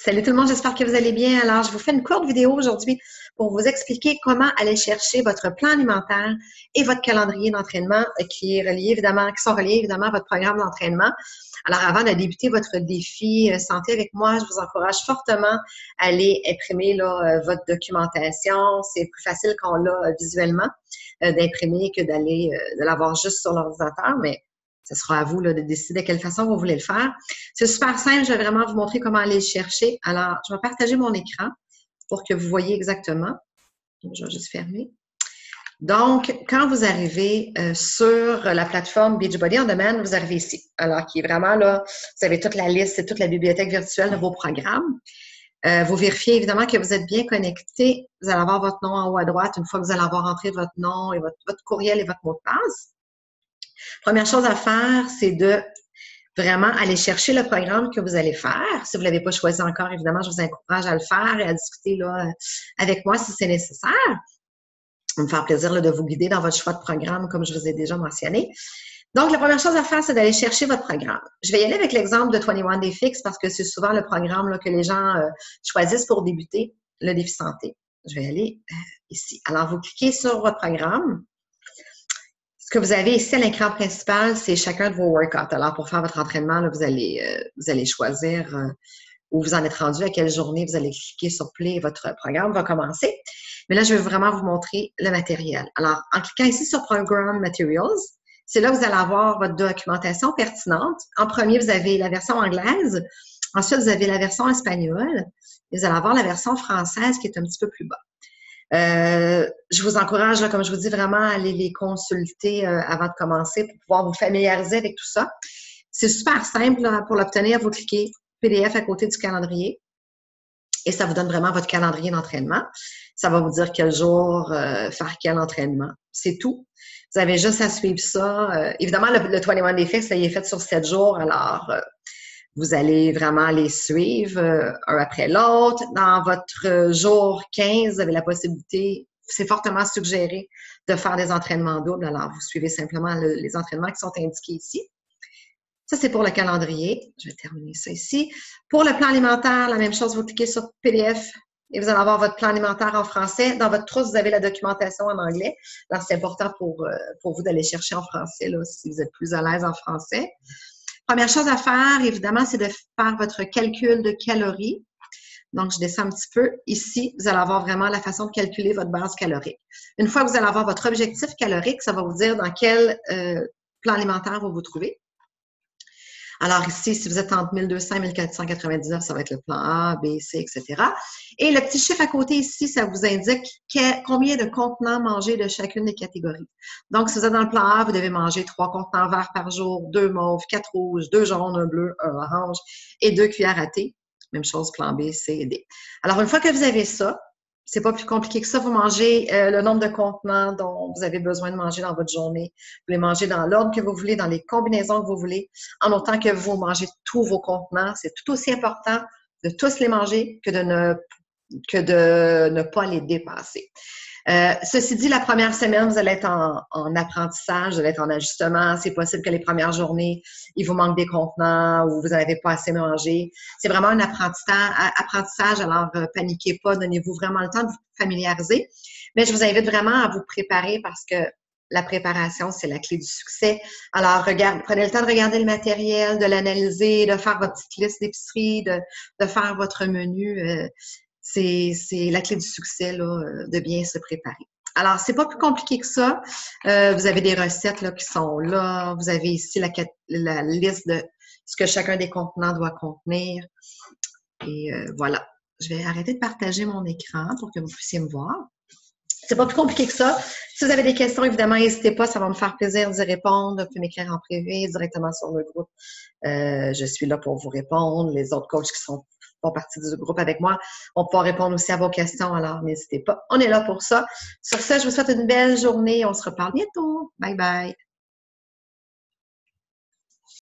Salut tout le monde, j'espère que vous allez bien. Alors, je vous fais une courte vidéo aujourd'hui pour vous expliquer comment aller chercher votre plan alimentaire et votre calendrier d'entraînement qui est relié évidemment, qui sont reliés évidemment à votre programme d'entraînement. Alors, avant de débuter votre défi santé avec moi, je vous encourage fortement à aller imprimer votre documentation. C'est plus facile quand on l'a visuellement d'imprimer que d'aller de l'avoir juste sur l'ordinateur, mais ce sera à vous là, de décider de quelle façon vous voulez le faire. C'est super simple, je vais vraiment vous montrer comment aller le chercher. Alors, je vais partager mon écran pour que vous voyez exactement. Je vais juste fermer. Donc, quand vous arrivez sur la plateforme Beachbody On Demand, vous arrivez ici. Alors, qui est vraiment là, vous avez toute la liste et toute la bibliothèque virtuelle de vos programmes. Vous vérifiez évidemment que vous êtes bien connecté. Vous allez avoir votre nom en haut à droite une fois que vous allez avoir entré votre nom et votre courriel et votre mot de passe. Première chose à faire, c'est de vraiment aller chercher le programme que vous allez faire. Si vous ne l'avez pas choisi encore, évidemment, je vous encourage à le faire et à discuter là, avec moi si c'est nécessaire. Ça va me faire plaisir là, de vous guider dans votre choix de programme, comme je vous ai déjà mentionné. Donc, la première chose à faire, c'est d'aller chercher votre programme. Je vais y aller avec l'exemple de 21 Day Fix parce que c'est souvent le programme là, que les gens choisissent pour débuter le défi santé. Je vais aller ici. Alors, vous cliquez sur votre programme. Ce que vous avez ici à l'écran principal, c'est chacun de vos workouts. Alors, pour faire votre entraînement, là, vous allez choisir où vous en êtes rendu, à quelle journée vous allez cliquer sur Play et votre programme va commencer. Mais là, je vais vraiment vous montrer le matériel. Alors, en cliquant ici sur Program Materials, c'est là que vous allez avoir votre documentation pertinente. En premier, vous avez la version anglaise. Ensuite, vous avez la version espagnole. Et vous allez avoir la version française qui est un petit peu plus bas. Je vous encourage, là, comme je vous dis, vraiment à aller les consulter avant de commencer pour pouvoir vous familiariser avec tout ça. C'est super simple là, pour l'obtenir. Vous cliquez PDF à côté du calendrier et ça vous donne vraiment votre calendrier d'entraînement. Ça va vous dire quel jour faire quel entraînement. C'est tout. Vous avez juste à suivre ça. Évidemment, le 21 Day Fix, il est fait sur 7 jours. Alors, vous allez vraiment les suivre un après l'autre. Dans votre jour 15, vous avez la possibilité, c'est fortement suggéré de faire des entraînements doubles. Alors, vous suivez simplement les entraînements qui sont indiqués ici. Ça, c'est pour le calendrier. Je vais terminer ça ici. Pour le plan alimentaire, la même chose, vous cliquez sur PDF et vous allez avoir votre plan alimentaire en français. Dans votre trousse, vous avez la documentation en anglais. Alors, c'est important pour vous d'aller chercher en français là, si vous êtes plus à l'aise en français. Première chose à faire, évidemment, c'est de faire votre calcul de calories. Donc, je descends un petit peu. Ici, vous allez avoir vraiment la façon de calculer votre base calorique. Une fois que vous allez avoir votre objectif calorique, ça va vous dire dans quel plan alimentaire vous vous trouvez. Alors ici, si vous êtes entre 1200 et 1499, ça va être le plan A, B, C, etc. Et le petit chiffre à côté ici, ça vous indique combien de contenants manger de chacune des catégories. Donc, si vous êtes dans le plan A, vous devez manger 3 contenants verts par jour, 2 mauves, 4 rouges, 2 jaunes, 1 bleu, 1 orange et 2 cuillères à thé. Même chose, plan B, C et D. Alors, une fois que vous avez ça, c'est pas plus compliqué que ça. Vous mangez le nombre de contenants dont vous avez besoin de manger dans votre journée. Vous les mangez dans l'ordre que vous voulez, dans les combinaisons que vous voulez, en autant que vous mangez tous vos contenants. C'est tout aussi important de tous les manger que de ne pas les dépasser. Ceci dit, la première semaine, vous allez être en apprentissage, vous allez être en ajustement. C'est possible que les premières journées, il vous manque des contenants ou vous n'avez pas assez mangé. C'est vraiment un apprentissage, alors paniquez pas, donnez-vous vraiment le temps de vous familiariser. Mais je vous invite vraiment à vous préparer parce que la préparation, c'est la clé du succès. Alors, prenez le temps de regarder le matériel, de l'analyser, de faire votre petite liste d'épicerie, de faire votre menu. C'est la clé du succès, là, de bien se préparer. Alors, c'est pas plus compliqué que ça. Vous avez des recettes là, qui sont là. Vous avez ici la liste de ce que chacun des contenants doit contenir. Et voilà. Je vais arrêter de partager mon écran pour que vous puissiez me voir. C'est pas plus compliqué que ça. Si vous avez des questions, évidemment, n'hésitez pas. Ça va me faire plaisir d'y répondre. Vous pouvez m'écrire en privé directement sur le groupe. Je suis là pour vous répondre. Les autres coachs qui font partie du groupe avec moi, on peut répondre aussi à vos questions. Alors, n'hésitez pas. On est là pour ça. Sur ce, je vous souhaite une belle journée. On se reparle bientôt. Bye bye.